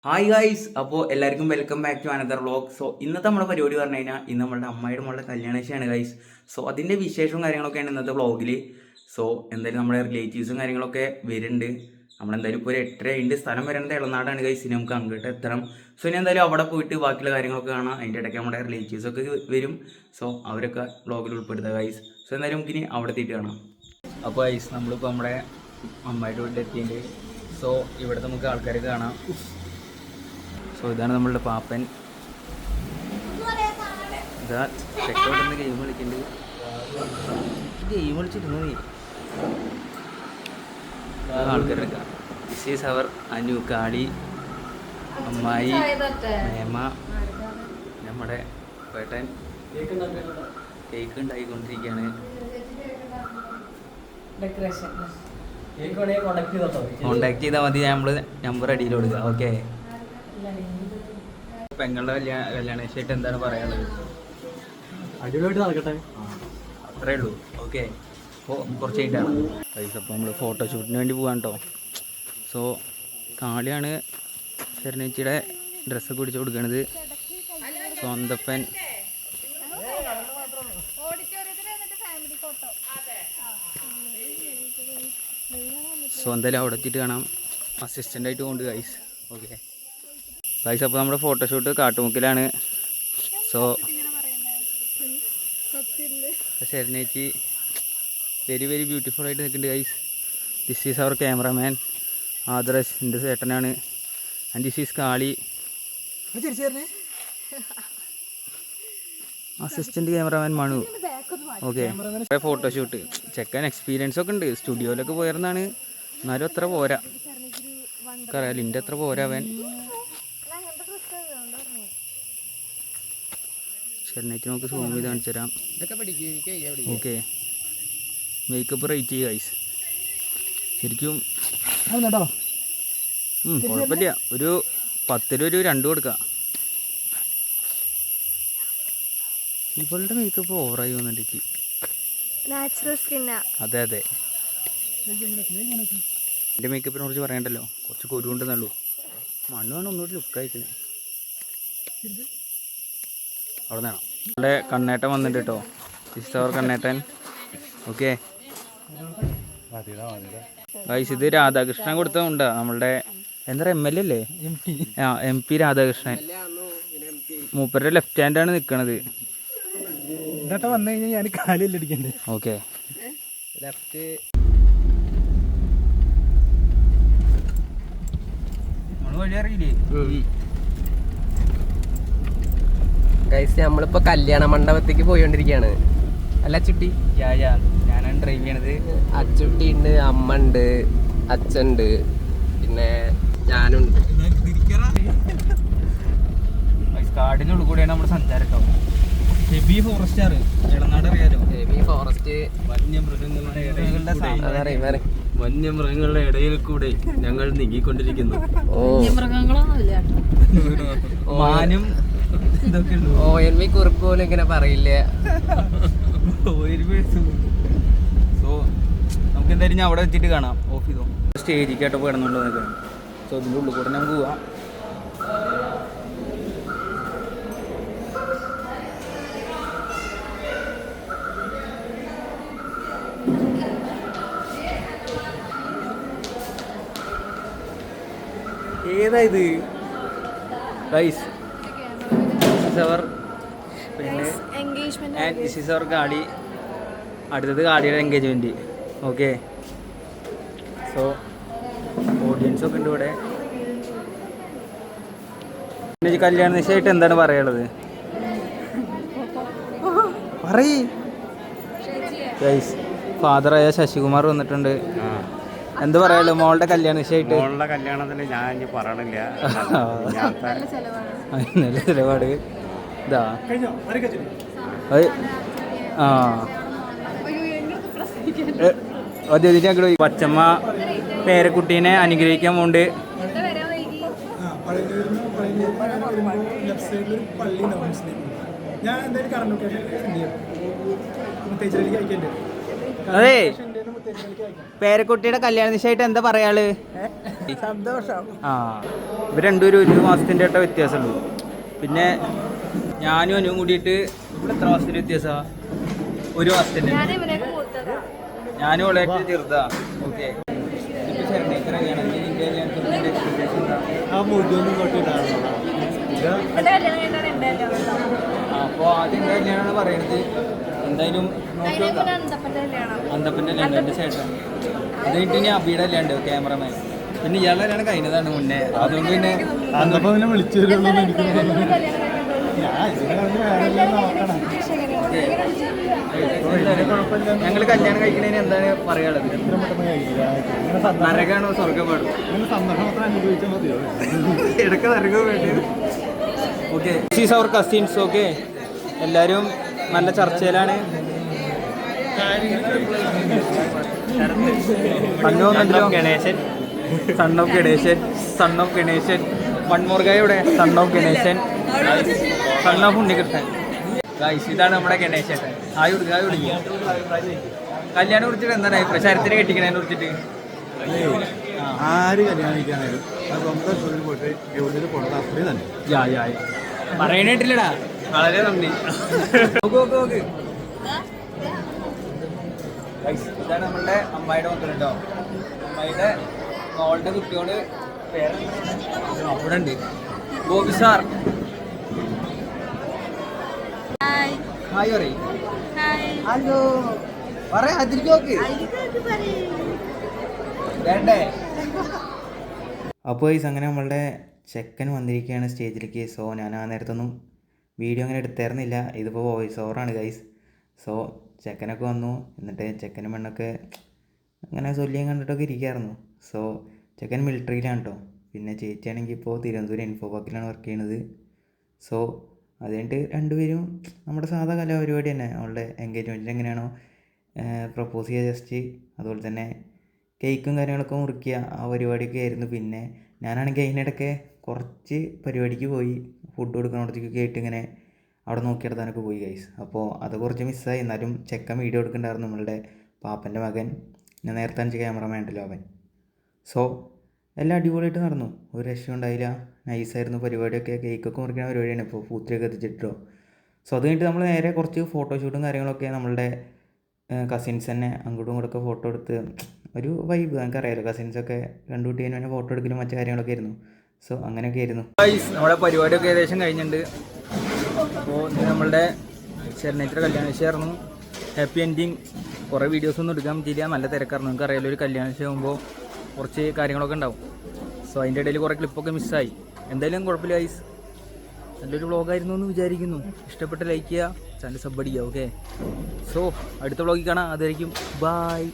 Hi guys, അപ്പോൾ എല്ലാവർക്കും welcome back to another vlog. So ഇന്നത്തെ നമ്മുടെ പരിപാടി പറഞ്ഞു കഴിഞ്ഞാൽ ഇന്ന് നമ്മളുടെ അമ്മയുടെ മോളുടെ കല്യാണശയാണ് ഗൈസ്. സോ അതിൻ്റെ വിശേഷവും കാര്യങ്ങളൊക്കെയാണ് ഇന്നത്തെ വ്ളോഗിൽ. സോ എന്തായാലും നമ്മുടെ റിലേറ്റീവ്സും കാര്യങ്ങളൊക്കെ വരുന്നുണ്ട്. നമ്മളെന്തായാലും ഇപ്പോൾ ഒരു 8:30 സ്ഥലം വരുന്നത് ഇളനാടാണ് ഗൈസ്. ഇനി നമുക്ക് അങ്ങോട്ട് എത്തണം. സോ ഇനി എന്തായാലും അവിടെ പോയിട്ട് ബാക്കിയുള്ള കാര്യങ്ങളൊക്കെ കാണാം. അതിൻ്റെ ഇടയ്ക്ക് നമ്മുടെ റിലേറ്റീവ്സൊക്കെ വരും. സോ അവരൊക്കെ വ്ളോഗിൽ ഉൾപ്പെടുത്തുക ഗൈസ്. സോ എന്തായാലും നമുക്കിനി അവിടെ എത്തിയിട്ട് കാണാം. അപ്പോൾ ഗൈസ് നമ്മളിപ്പോൾ നമ്മുടെ അമ്മയുടെ വീട്ടിൽ എത്തിയിട്ടുണ്ട്. സോ ഇവിടെ നമുക്ക് ആൾക്കാരൊക്കെ കാണാം. സോ ഇതാണ് നമ്മളുടെ പാപ്പൻ. ഇതാ ചെക്കോട്ടെന്ന് ഗെയിം കളിക്കുന്നുണ്ട്. ഗെയിം കളിച്ചിരുന്നു നീ ആൾക്കാരെടുക്കാം. ദിസ് ഈസ് അവർ അനു, കാളി, അമ്മായി, മേമ, നമ്മുടെ പേട്ടൻ. കേക്ക് ഉണ്ടായിക്കൊണ്ടിരിക്കുകയാണ്. കോണ്ടാക്ട് ചെയ്താൽ മതി, നമ്മൾ നമ്പർ അടിയിൽ കൊടുക്കുക. ഓക്കെ. പെങ്ങളുടെ കല്യാണശായിട്ട് എന്താണ് പറയാനുള്ളത്? അടിപൊളിയായിട്ട് നടക്കട്ടെ, അത്രേ ഉള്ളൂ. ഓക്കെ. അപ്പോൾ കുറച്ച് കഴിഞ്ഞിട്ടാണ് പൈസ. അപ്പോൾ നമ്മൾ ഫോട്ടോഷൂട്ടിന് വേണ്ടി പോകാൻ കേട്ടോ. സോ കാളിയാണ് ശരണേച്ചിയുടെ ഡ്രസ്സൊക്കെ പിടിച്ച് കൊടുക്കണത്. സ്വന്തപ്പൻ. സോ എന്തായാലും അവിടെ എത്തിയിട്ട് കാണാം. അസിസ്റ്റൻ്റായിട്ട് കൊണ്ട് ഗൈസ്. ഓക്കെ ഗൈസ്, അപ്പോൾ നമ്മുടെ ഫോട്ടോഷൂട്ട് കാട്ടുമുക്കിലാണ്. സോ ശരണേച്ചി വെരി വെരി ബ്യൂട്ടിഫുൾ ആയിട്ട് നിൽക്കുന്നുണ്ട് guys. This is our cameraman Adarsh, എൻ്റെ ചേട്ടനാണ്. And this is Kali, assistant cameraman Manu. Okay. Photoshoot ചെക്കൻ എക്സ്പീരിയൻസ് ഒക്കെ ഉണ്ട്. സ്റ്റുഡിയോയിലൊക്കെ പോയിരുന്നാണ്, എന്നാലും അത്ര പോരാ. അറിയാലോ ലിൻ്റെ അത്ര പോരാ അവൻ. ശരണേറ്റ് നമുക്ക് സൂം ചെയ്ത് കാണിച്ചു തരാം. ഓക്കെ. മേക്കപ്പ് റേറ്റ് ചെയ്യുക ഗൈസ്. ശരിക്കും കുഴപ്പമില്ല. ഒരു 10 ഒരു 2 കൊടുക്കാം. ഇവളുടെ മേക്കപ്പ് ഓവറായി വന്നിട്ട്. അതെ അതെ, എൻ്റെ മേക്കപ്പിനെ കുറിച്ച് പറയണ്ടല്ലോ, കുറച്ച് കുരുണ്ടെന്നുള്ളൂ. മണ്ണാണ് ഒന്നുകൂടി ലുക്കായിട്ട്. അവിടെ നിന്നാണ് നമ്മുടെ കണ്ണേട്ടൻ വന്നിട്ട് കേട്ടോ. ഇഷ്ടവർ കണ്ണേട്ടൻ. ഓക്കെ ഗൈസ്, ഇത് രാധാകൃഷ്ണൻ കൊടുത്തതുണ്ടാ നമ്മളുടെ എന്താ MLA അല്ലേ? MP രാധാകൃഷ്ണൻ. മൂപ്പരുടെ ലെഫ്റ്റ് ഹാൻഡാണ് നിൽക്കണത്. വന്നു കഴിഞ്ഞാൽ ഞാൻ കാലിൽ അടിക്കണ്ടേ. ഓക്കെ. ലെഫ്റ്റ് വഴി അറിയില്ലേ ഗൈസ്? നമ്മളിപ്പോ കല്യാണ മണ്ഡപത്തേക്ക് പോയിക്കൊണ്ടിരിക്കുകയാണ്. അല്ല അച്ചുട്ടി? ഞാനാണ് ഡ്രൈവ് ചെയ്യണത്. അച്ചുട്ടി ഉണ്ട്, അമ്മ ഉണ്ട്, അച്ഛനുണ്ട്, പിന്നെ ഞാനുണ്ട്. കാടിനുള്ളിൽ കൂടെയാണ് നമ്മുടെ സഞ്ചാരം കേട്ടോ. ഹെവി ഫോറസ്റ്റ് ആണ് ഇളനാട്, അറിയാലോ. ഹെവി ഫോറസ്റ്റ്, വന്യമൃഗങ്ങളുടെ ഇടയിൽ കൂടെ ഞങ്ങൾ നീങ്ങിക്കൊണ്ടിരിക്കുന്നു. മാനും ഇതൊക്കെ ഉണ്ട്. ONV കുറിപ്പ് പോലും ഇങ്ങനെ പറയില്ല. സോ നമുക്ക് എന്തായാലും ഞാൻ അവിടെ വെച്ചിട്ട് കാണാം. ഓഫ് ചെയ്തോ. സ്റ്റേജിക്കായിട്ട് കിടന്നുണ്ടോ എന്നൊക്കെ. സോ ഇതിൻ്റെ ഉള്ളിൽ കൂടെ നമുക്ക് പോവാം. ഏതാ ഇത് ഗൈസ്? അവർ പിന്നെ ദിസ് ഈസ് അവർ കാളി. അടുത്തത് കാളിയുടെ എൻഗേജ്മെൻറ്റ്. ഓക്കെ. സോ ഓഡിയൻസൊക്കെ ഉണ്ട് ഇവിടെ. പിന്നെ കല്യാണ നിശ്ചയമായിട്ട് എന്താണ് പറയാനുള്ളത്? പറയ് ഗൈസ്. ഫാദറായ ശശികുമാർ വന്നിട്ടുണ്ട്. എന്ത് പറയാലോ മോളുടെ കല്യാണ നിശ്ചയമായിട്ട്? മോളുടെ കല്യാണത്തിന് ഞാൻ ഇനി പറയണില്ല. നല്ല ചിലപാട്. ഇതാ ഞങ്ങൾ പച്ചമ്മ പേരക്കുട്ടീനെ അനുഗ്രഹിക്കാൻ പോണ്ട്. അതെ, പേരക്കുട്ടിയുടെ കല്യാണ നിശ്ചയമായിട്ട് എന്താ പറയാള്? സന്തോഷം. ആ ഇവർ രണ്ടുപേരും 1 മാസത്തിൻ്റെ ആയിട്ട് വ്യത്യാസമുള്ളൂ. പിന്നെ ഞാനും അനുവും കൂടിയിട്ട് ഇവിടെ എത്ര മാസത്തിൻ്റെ വ്യത്യാസമാണ്? 1 മാസത്തിൻ്റെ. ഞാനും അവളായിട്ട് ചെറുതാ. ഓക്കെ അപ്പോൾ ആദ്യം കല്യാണമാണ് പറയണത്. എന്തായാലും അന്തപ്പൻ്റെ അല്ലാണ്ട് എൻ്റെ ചേട്ടൻ. അത് കഴിഞ്ഞിട്ട് ഇനി അബിയുടെ അല്ലാണ്ട് ക്യാമറമാൻ. പിന്നെ ഇയാളുടെ കല്യാണം കഴിഞ്ഞതാണ് മുന്നേ. അതുകൊണ്ട് പിന്നെ അന്നപ്പോ വിളിച്ചു ഞങ്ങൾ കല്യാണം കഴിക്കുന്നതിന് എന്താണ് പറയാനുള്ളത്? നരകാണോ സ്വർഗമാണോ? ഇടയ്ക്ക് നരകം വേണ്ടി. Okay is our cousins. Okay എല്ലാവരും നല്ല ചർച്ചയിലാണ്. Ganesan son of Ganesan son of Ganesan one more guy ഇവിടെ son of Ganesan son of Unnikrishnan. ഇതാണ് നമ്മുടെ ഗണേശൻ. ആയി കൊടുക്കുക. കല്യാണം കുറിച്ചിട്ട് എന്താണ് അഭിപ്രായം? ശരത്തിനെ കെട്ടിക്കണതിനെ കുറിച്ചിട്ട് ആര് കല്യാണം കഴിക്കാനായാലും പോയിട്ട് എവിടെ പോണത് അത്രയും തന്നെ പറയണിട്ടില്ലടാ. വളരെ നന്ദി. നോക്ക് ഇതാണ് നമ്മളുടെ അമ്മായിയുടെ മക്കൾ കേട്ടോ. അമ്മായിയുടെ മോളുടെ കുട്ടിയോട് അവിടെ ഉണ്ട് ഗോപി സാർ. ഹായ് പറയും. ഹലോ പറയാ അതിരിക്കും നോക്ക് വേണ്ടേ. അപ്പോൾ അങ്ങനെ നമ്മളുടെ ചെക്കൻ വന്നിരിക്കുകയാണ് സ്റ്റേജിലേക്ക്. സോ ഞാൻ ആ നേരത്തൊന്നും വീഡിയോ അങ്ങനെ എടുത്തായിരുന്നില്ല. ഇതിപ്പോൾ വോയിസ് ഓവറാണ് ഗൈസ്. സോ ചെക്കനൊക്കെ വന്നു. എന്നിട്ട് ചെക്കനും പെണ്ണൊക്കെ അങ്ങനെ ചൊല്ലിയും കണ്ടിട്ടൊക്കെ ഇരിക്കുകയായിരുന്നു. സോ ചെക്കൻ മിലിറ്ററിയിലാണ് കേട്ടോ. പിന്നെ ചേച്ചിയാണെങ്കിൽ ഇപ്പോൾ തിരുവനന്തപുരം ഇൻഫോ പാർക്കിലാണ് വർക്ക് ചെയ്യണത്. സോ അത് കഴിഞ്ഞിട്ട് രണ്ടുപേരും നമ്മുടെ സാധാ കലാപരിപാടി തന്നെ. അവളുടെ എൻഗേജ്മെൻറ്റിന് എങ്ങനെയാണോ പ്രപ്പോസ് ചെയ്യുക ജസ്റ്റ് അതുപോലെ തന്നെ കേക്കും കാര്യങ്ങളൊക്കെ മുറിക്കുക ആ പരിപാടിയൊക്കെ ആയിരുന്നു. പിന്നെ ഞാനാണെങ്കിൽ അതിനിടയ്ക്ക് കുറച്ച് പരിപാടിക്ക് പോയി. ഫുഡ് കൊടുക്കണോടത്തേക്കൊക്കെ ആയിട്ട് ഇങ്ങനെ അവിടെ നോക്കിയെടുത്താനൊക്കെ പോയി ഗൈസ്. അപ്പോൾ അത് കുറച്ച് മിസ്സായി. എന്നാലും ചെക്കൻ വീഡിയോ എടുക്കുന്നുണ്ടായിരുന്നു. നമ്മളുടെ പാപ്പൻ്റെ മകൻ. ഞാൻ നേരത്തെ അഞ്ച് ക്യാമറമാൻ ഉണ്ടല്ലോ അവൻ. സോ എല്ലാം അടിപൊളിയായിട്ട് നടന്നു. ഒരു രക്ഷയും ഉണ്ടായില്ല. നൈസായിരുന്നു പരിപാടിയൊക്കെ. കേക്കൊക്കെ മുറിക്കുന്ന പരിപാടിയാണ് ഇപ്പോൾ പൂത്തിരിയൊക്കെ എത്തിച്ചിട്ടോ. സോ അത് കഴിഞ്ഞിട്ട് നമ്മൾ നേരെ കുറച്ച് ഫോട്ടോഷൂട്ടും കാര്യങ്ങളൊക്കെ നമ്മളുടെ കസിൻസ് തന്നെ അങ്ങോട്ടും ഇങ്ങോട്ടൊക്കെ ഫോട്ടോ എടുത്ത് ഒരു വൈബ്. നമുക്കറിയാമല്ലോ കസിൻസൊക്കെ കണ്ടുകൂട്ടി കഴിഞ്ഞാൽ ഫോട്ടോ എടുക്കലും മറ്റു കാര്യങ്ങളൊക്കെ ആയിരുന്നു. സോ അങ്ങനെയൊക്കെ ആയിരുന്നു. നമ്മുടെ പരിപാടിയൊക്കെ ഏകദേശം കഴിഞ്ഞിട്ടുണ്ട്. അപ്പോൾ നമ്മളുടെ ശരണേച്ചിയുടെ കല്യാണ വിഷയമായിരുന്നു. Happy ending. കുറേ വീഡിയോസൊന്നും എടുക്കാൻ പറ്റിയില്ല. നല്ല തിരക്കായിരുന്നു. നിങ്ങൾക്ക് അറിയാലോ ഒരു കല്യാണ വിഷയമാകുമ്പോൾ കുറച്ച് കാര്യങ്ങളൊക്കെ ഉണ്ടാവും. സോ അതിൻ്റെ ഇടയിൽ കുറേ ക്ലിപ്പൊക്കെ മിസ്സായി. എന്തായാലും കുഴപ്പമില്ല ഗൈസ്. നല്ലൊരു വ്ളോഗായിരുന്നു എന്ന് വിചാരിക്കുന്നു. ഇഷ്ടപ്പെട്ട ലൈക്ക് ചെയ്യുക, ചാനൽ സബ് അടിക്കുക. ഓക്കെ സോ അടുത്ത വ്ളോഗിൽ കാണാം. അതായിരിക്കും. ബായ്.